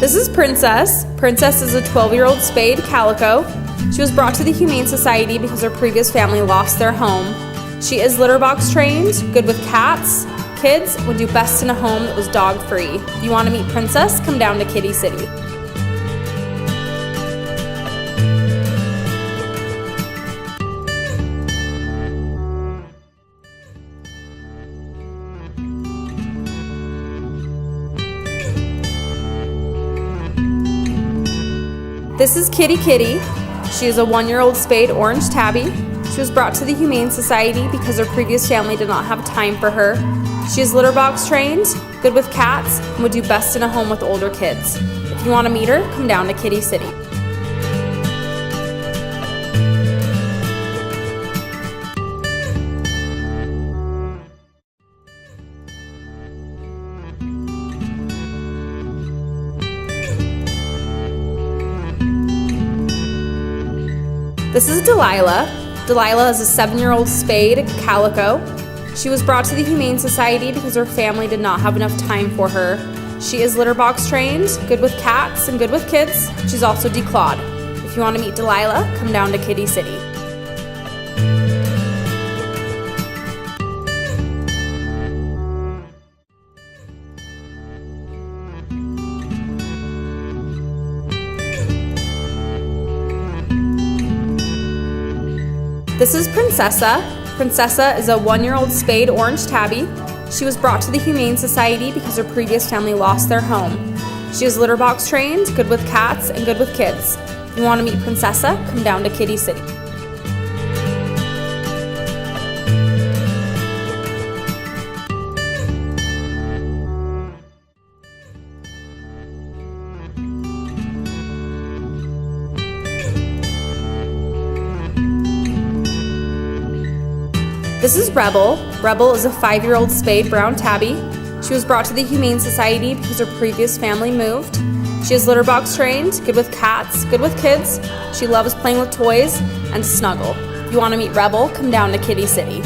This is Princess. Princess is a 12-year-old spayed calico. She was brought to the Humane Society because her previous family lost their home. She is litter box trained, good with cats, kids, would do best in a home that was dog free. If you want to meet Princess, come down to Kitty City. This is Kitty Kitty. She is a 1-year-old spayed orange tabby. She was brought to the Humane Society because her previous family did not have time for her. She is litter box trained, good with cats, and would do best in a home with older kids. If you want to meet her, come down to Kitty City. This is Delilah. Delilah is a 7-year-old spayed calico. She was brought to the Humane Society because her family did not have enough time for her. She is litter box trained, good with cats, and good with kids. She's also declawed. If you want to meet Delilah, come down to Kitty City. This is Princessa. Princessa is a 1-year-old spayed orange tabby. She was brought to the Humane Society because her previous family lost their home. She is litter box trained, good with cats, and good with kids. If you want to meet Princessa, come down to Kitty City. This is Rebel. Rebel is a 5-year-old spayed brown tabby. She was brought to the Humane Society because her previous family moved. She is litter box trained, good with cats, good with kids. She loves playing with toys and to snuggle. If you want to meet Rebel, come down to Kitty City.